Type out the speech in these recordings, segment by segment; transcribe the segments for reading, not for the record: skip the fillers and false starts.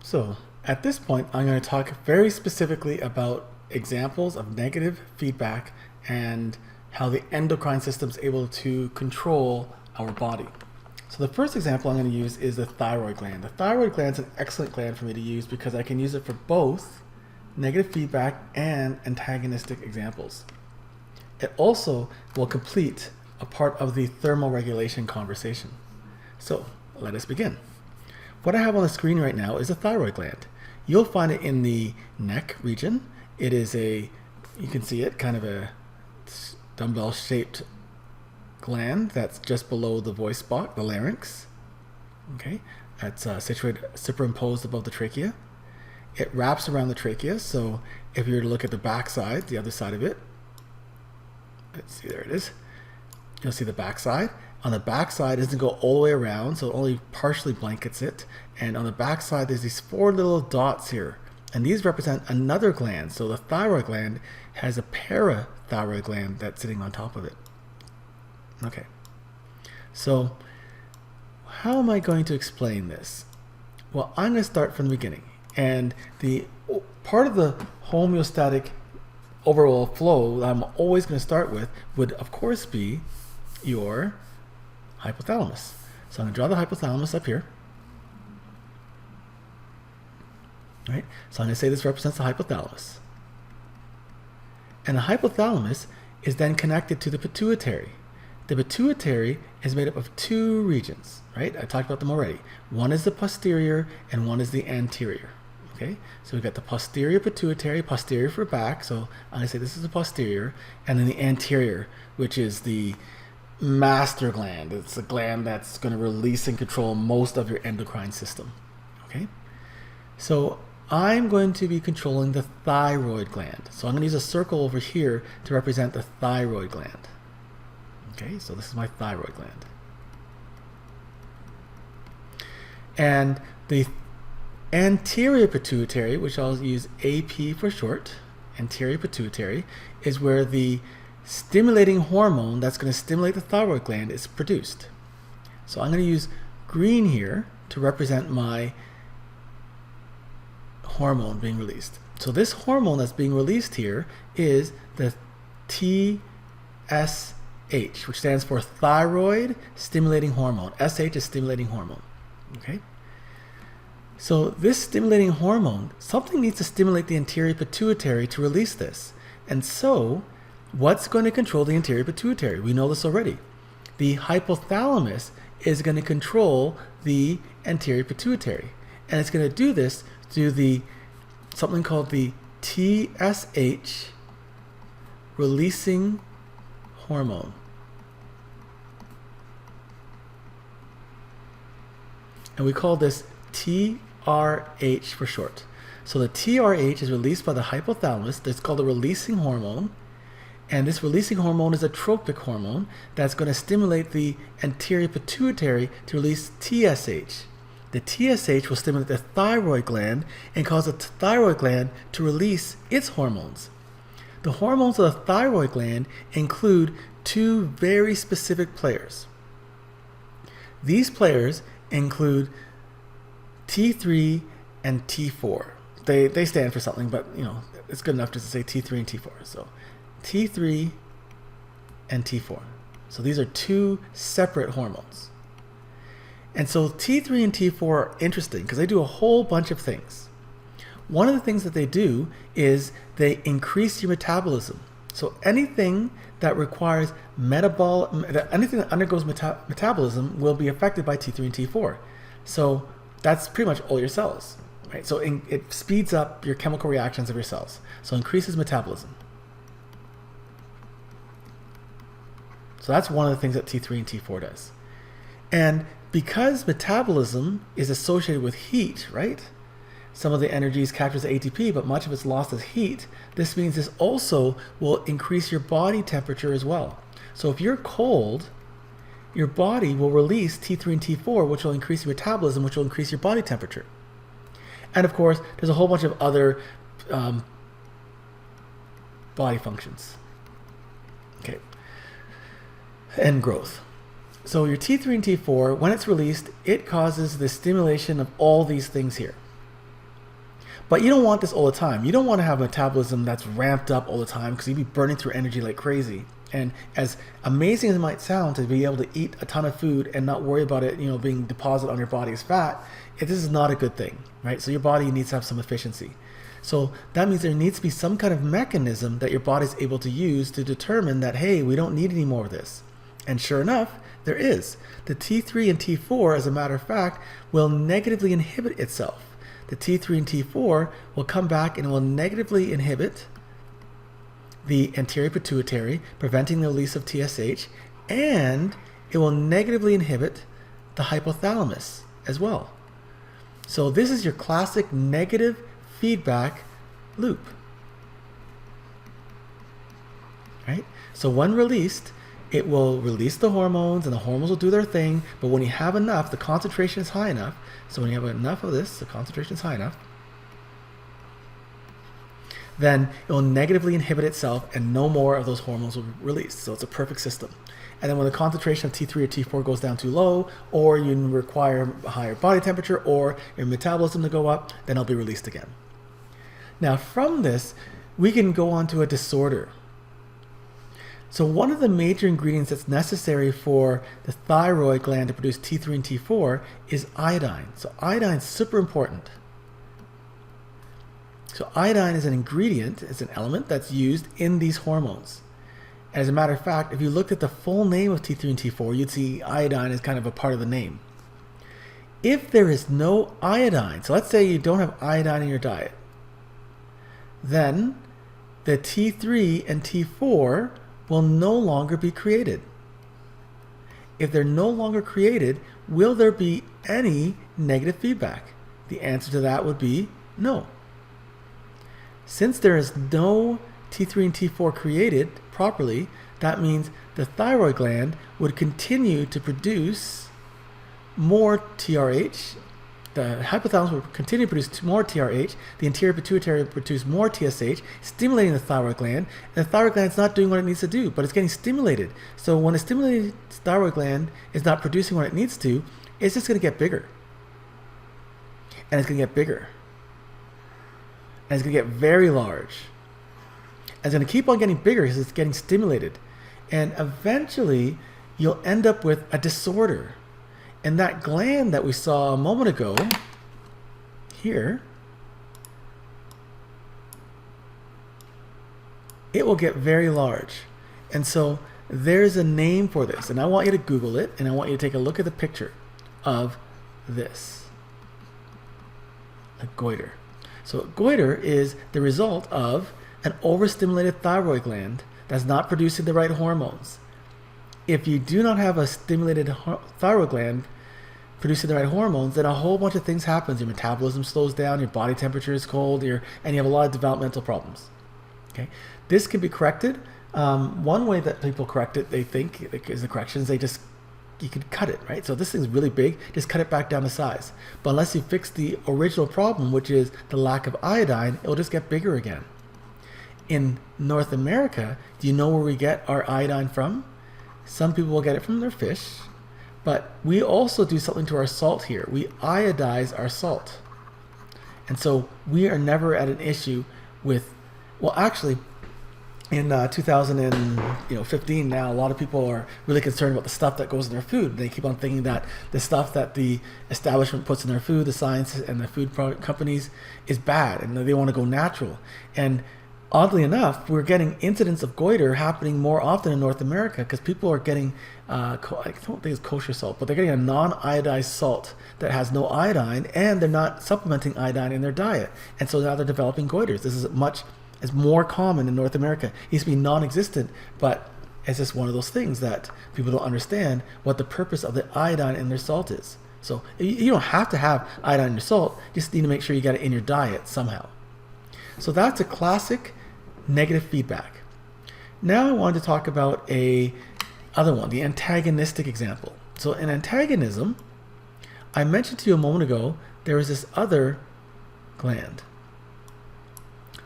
So at this point, I'm going to talk very specifically about examples of negative feedback and how the endocrine system is able to control our body. So the first example I'm going to use is the thyroid gland. The thyroid gland is an excellent gland for me to use because I can use it for both negative feedback and antagonistic examples. It also will complete a part of the thermoregulation conversation. So let us begin. What I have on the screen right now is a thyroid gland. You'll find it in the neck region. It is you can see it, kind of a dumbbell-shaped gland that's just below the voice box, the larynx. Okay, that's situated, superimposed above the trachea. It wraps around the trachea, so if you were to look at the back side, the other side of it, let's see, there it is. You'll see the back side. On the back side, it doesn't go all the way around, so it only partially blankets it. And on the back side, there's these 4 little dots here. And these represent another gland. So the thyroid gland has a parathyroid gland that's sitting on top of it. Okay. So how am I going to explain this? Well, I'm going to start from the beginning. And the part of the homeostatic overall flow that I'm always going to start with would, of course, be your hypothalamus. So I'm going to draw the hypothalamus up here. Right? So I'm going to say this represents the hypothalamus. And the hypothalamus is then connected to the pituitary. The pituitary is made up of 2 regions, right? I talked about them already. One is the posterior and one is the anterior. Okay? So we've got the posterior pituitary, posterior for back, so I'm going to say this is the posterior, and then the anterior, which is the master gland. It's a gland that's going to release and control most of your endocrine system. Okay? So I'm going to be controlling the thyroid gland. So I'm going to use a circle over here to represent the thyroid gland. Okay, so this is my thyroid gland. And the anterior pituitary, which I'll use AP for short, anterior pituitary, is where the stimulating hormone that's going to stimulate the thyroid gland is produced. So I'm going to use green here to represent my hormone being released. So this hormone that's being released here is the TSH, which stands for thyroid stimulating hormone. SH is stimulating hormone. Okay? So this stimulating hormone, something needs to stimulate the anterior pituitary to release this. And so what's going to control the anterior pituitary? We know this already. The hypothalamus is going to control the anterior pituitary. And it's going to do this through something called the TSH releasing hormone. And we call this TRH for short. So the TRH is released by the hypothalamus. That's called the releasing hormone. And this releasing hormone is a tropic hormone that's going to stimulate the anterior pituitary to release TSH. The TSH will stimulate the thyroid gland and cause the thyroid gland to release its hormones. The hormones of the thyroid gland include 2 very specific players. These players include T3 and T4. They stand for something, but you know, it's good enough just to say T3 and T4. So T3 and T4. So these are 2 separate hormones. And so T3 and T4 are interesting because they do a whole bunch of things. One of the things that they do is they increase your metabolism. So anything that requires anything that undergoes metabolism will be affected by T3 and T4. So that's pretty much all your cells, right? So it speeds up your chemical reactions of your cells. So increases metabolism. So that's one of the things that T3 and T4 does. And because metabolism is associated with heat, right? Some of the energy is captured as ATP, but much of it's lost as heat. This means this also will increase your body temperature as well. So if you're cold, your body will release T3 and T4, which will increase your metabolism, which will increase your body temperature. And of course, there's a whole bunch of other body functions. Okay. And growth. So your T3 and T4, when it's released, it causes the stimulation of all these things here. But you don't want this all the time. You don't want to have a metabolism that's ramped up all the time because you'd be burning through energy like crazy. And as amazing as it might sound to be able to eat a ton of food and not worry about it, being deposited on your body as fat, this is not a good thing, right? So your body needs to have some efficiency. So that means there needs to be some kind of mechanism that your body's able to use to determine that, hey, we don't need any more of this. And sure enough, there is. The T3 and T4, as a matter of fact, will negatively inhibit itself. The T3 and T4 will come back and will negatively inhibit the anterior pituitary, preventing the release of TSH, and it will negatively inhibit the hypothalamus as well. So this is your classic negative feedback loop, right? So when released, it will release the hormones and the hormones will do their thing, but when you have enough, the concentration is high enough. So when you have enough of this, the concentration is high enough, then it will negatively inhibit itself and no more of those hormones will be released. So it's a perfect system. And then when the concentration of T3 or T4 goes down too low, or you require a higher body temperature or your metabolism to go up, then it'll be released again. Now from this, we can go on to a disorder. So one of the major ingredients that's necessary for the thyroid gland to produce T3 and T4 is iodine. So iodine is super important. So iodine is an ingredient, it's an element that's used in these hormones. As a matter of fact, if you looked at the full name of T3 and T4, you'd see iodine as kind of a part of the name. If there is no iodine, so let's say you don't have iodine in your diet, then the T3 and T4 will no longer be created. If they're no longer created, will there be any negative feedback? The answer to that would be no. Since there is no T3 and T4 created properly, that means the thyroid gland would continue to produce more TRH, the hypothalamus would continue to produce more TRH, the anterior pituitary would produce more TSH, stimulating the thyroid gland, and the thyroid gland is not doing what it needs to do, but it's getting stimulated. So when a stimulated thyroid gland is not producing what it needs to, it's just going to get bigger. And it's going to get bigger. And it's going to get very large. And it's going to keep on getting bigger because it's getting stimulated. And eventually, you'll end up with a disorder. And that gland that we saw a moment ago, here, it will get very large. And so there's a name for this. And I want you to Google it, and I want you to take a look at the picture of this. A goiter. So goiter is the result of an overstimulated thyroid gland that's not producing the right hormones. If you do not have a stimulated thyroid gland producing the right hormones, then a whole bunch of things happens. Your metabolism slows down, your body temperature is cold, and you have a lot of developmental problems. Okay, this can be corrected. One way that people correct it, they think, is the corrections, you can cut it, right? So this thing's really big, just cut it back down to size. But unless you fix the original problem, which is the lack of iodine, it'll just get bigger again. In North America, do you know where we get our iodine from? Some people will get it from their fish, but we also do something to our salt here. We iodize our salt. And so we are never at an issue with, well, actually, in 2015 now, a lot of people are really concerned about the stuff that goes in their food. They keep on thinking that the stuff that the establishment puts in their food, the science and the food product companies, is bad, and they want to go natural. And oddly enough, we're getting incidents of goiter happening more often in North America because people are getting, I don't think it's kosher salt, but they're getting a non-iodized salt that has no iodine, and they're not supplementing iodine in their diet. And so now they're developing goiters. This is more common in North America. It used to be non-existent, but it's just one of those things that people don't understand what the purpose of the iodine in their salt is. So you don't have to have iodine in your salt, you just need to make sure you get it in your diet somehow. So that's a classic negative feedback. Now I wanted to talk about other one, the antagonistic example. So in antagonism, I mentioned to you a moment ago, there is this other gland,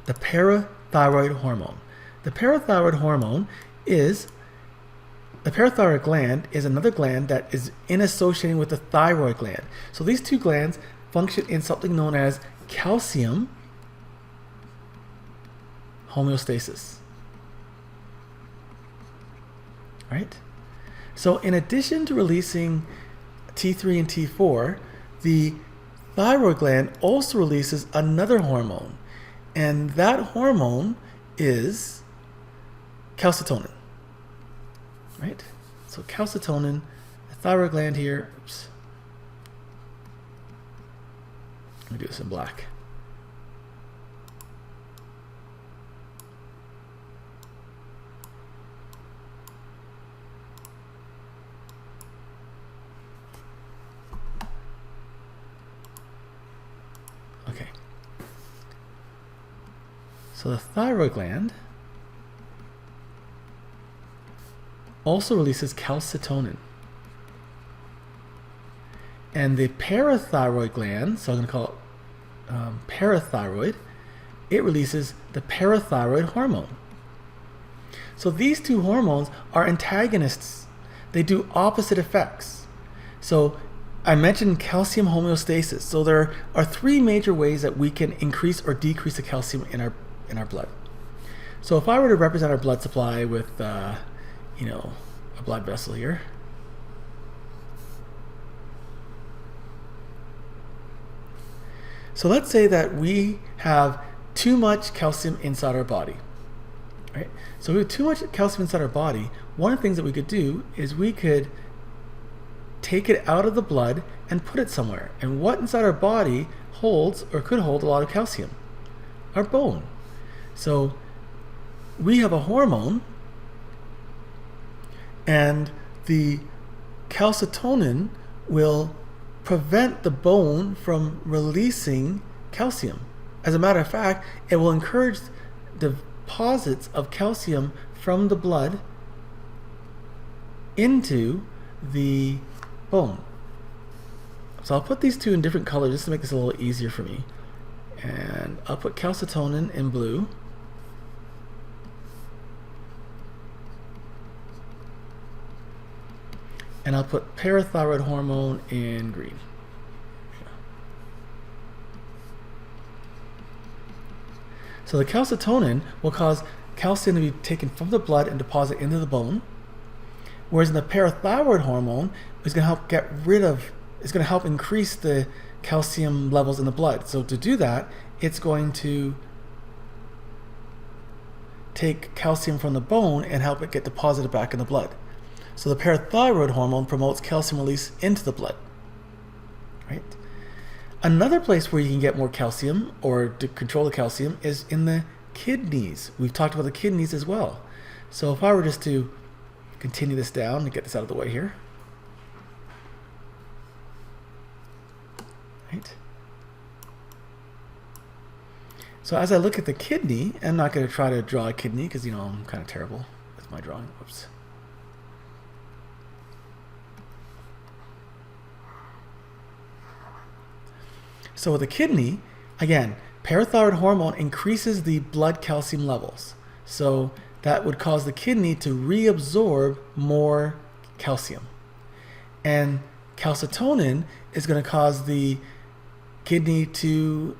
the parathyroid hormone. The parathyroid gland is another gland that is in associating with the thyroid gland. So these two glands function in something known as calcium homeostasis. Right? So in addition to releasing T3 and T4, the thyroid gland also releases another hormone, and that hormone is calcitonin. Right? So calcitonin, the thyroid gland here, oops. Let me do this in black. Okay. So the thyroid gland also releases calcitonin. And the parathyroid gland, so I'm going to call it parathyroid, it releases the parathyroid hormone. So these two hormones are antagonists. They do opposite effects. So I mentioned calcium homeostasis. So there are three major ways that we can increase or decrease the calcium in our blood. So if I were to represent our blood supply with a blood vessel here. So let's say that we have too much calcium inside our body, right? So we have too much calcium inside our body. One of the things that we could do is we could take it out of the blood and put it somewhere. And what inside our body holds or could hold a lot of calcium? Our bone. So we have a hormone, and the calcitonin will prevent the bone from releasing calcium. As a matter of fact, it will encourage deposits of calcium from the blood into the bone. So I'll put these two in different colors just to make this a little easier for me. And I'll put calcitonin in blue. And I'll put parathyroid hormone in green. So the calcitonin will cause calcium to be taken from the blood and deposit into the bone, whereas in the parathyroid hormone is going to help increase the calcium levels in the blood. So to do that, it's going to take calcium from the bone and help it get deposited back in the blood. So the parathyroid hormone promotes calcium release into the blood, right? Another place where you can get more calcium or to control the calcium is in the kidneys. We've talked about the kidneys as well. So if I were just to continue this down and get this out of the way here, right? So as I look at the kidney, I'm not going to try to draw a kidney because, I'm kind of terrible with my drawing. Whoops. So with the kidney, again, parathyroid hormone increases the blood calcium levels. So that would cause the kidney to reabsorb more calcium. And calcitonin is going to cause the kidney to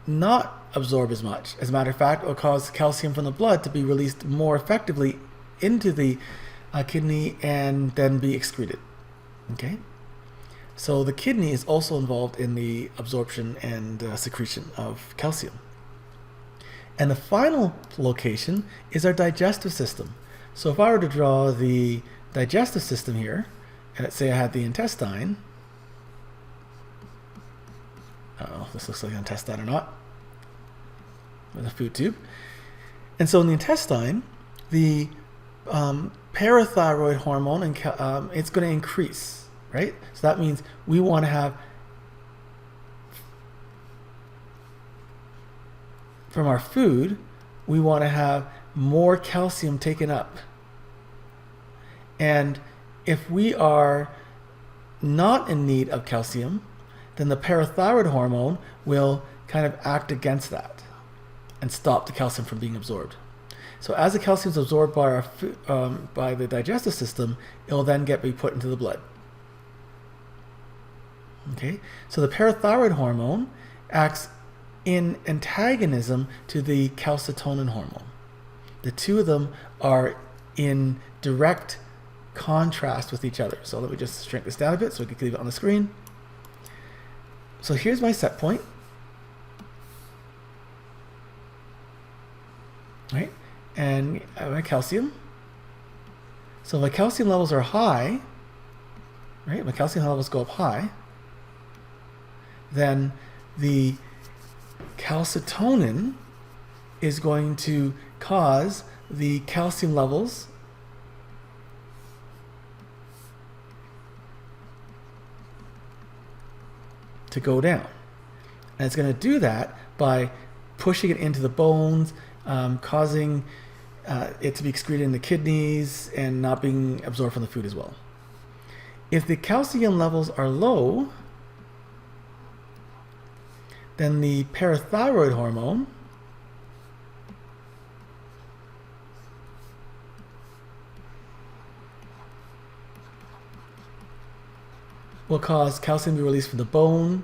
not absorb as much. As a matter of fact, it will cause calcium from the blood to be released more effectively into the kidney and then be excreted. Okay? So the kidney is also involved in the absorption and secretion of calcium. And the final location is our digestive system. So if I were to draw the digestive system here, and let's say I had the intestine. This looks like an intestine or not. With a food tube. And so in the intestine, the parathyroid hormone, and it's going to increase. Right? So that means we want to have, from our food, we want to have more calcium taken up. And if we are not in need of calcium, then the parathyroid hormone will kind of act against that and stop the calcium from being absorbed. So as the calcium is absorbed by our by the digestive system, it will then be put into the blood. Okay, so the parathyroid hormone acts in antagonism to the calcitonin hormone. The two of them are in direct contrast with each other. So let me just shrink this down a bit so we can leave it on the screen. So here's my set point. Right? And my calcium. So my calcium levels are high, right? My calcium levels go up high. Then the calcitonin is going to cause the calcium levels to go down. And it's going to do that by pushing it into the bones, causing it to be excreted in the kidneys and not being absorbed from the food as well. If the calcium levels are low, then the parathyroid hormone will cause calcium to be released from the bone.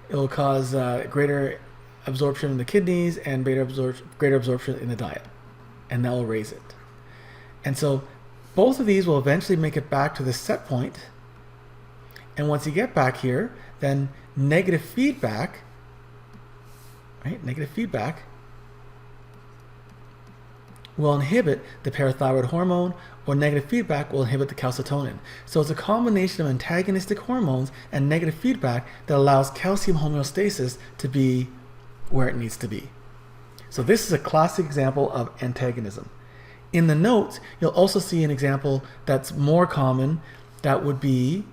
It will cause greater absorption in the kidneys and greater absorption in the diet, and that will raise it. And so both of these will eventually make it back to the set point. And once you get back here, then negative feedback, right? Negative feedback will inhibit the parathyroid hormone, or negative feedback will inhibit the calcitonin. So it's a combination of antagonistic hormones and negative feedback that allows calcium homeostasis to be where it needs to be. So this is a classic example of antagonism. In the notes, you'll also see an example that's more common. That would be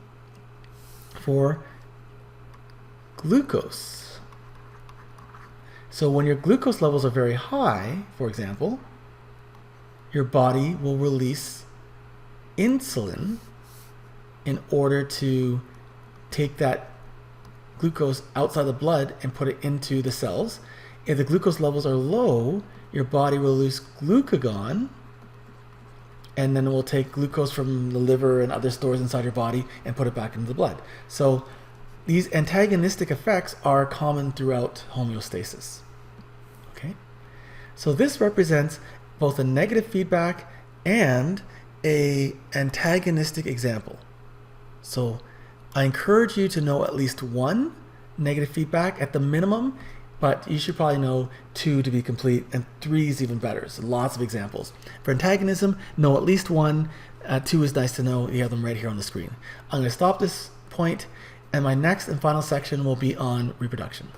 for glucose. So when your glucose levels are very high, for example, your body will release insulin in order to take that glucose outside the blood and put it into the cells. If the glucose levels are low, your body will release glucagon, and then it will take glucose from the liver and other stores inside your body and put it back into the blood. So these antagonistic effects are common throughout homeostasis. Okay? So this represents both a negative feedback and a antagonistic example. So I encourage you to know at least one negative feedback at the minimum, but you should probably know 2 to be complete, and 3 is even better. So lots of examples. For antagonism, know at least 1. 2 is nice to know. You have them right here on the screen. I'm going to stop this point, and my next and final section will be on reproduction.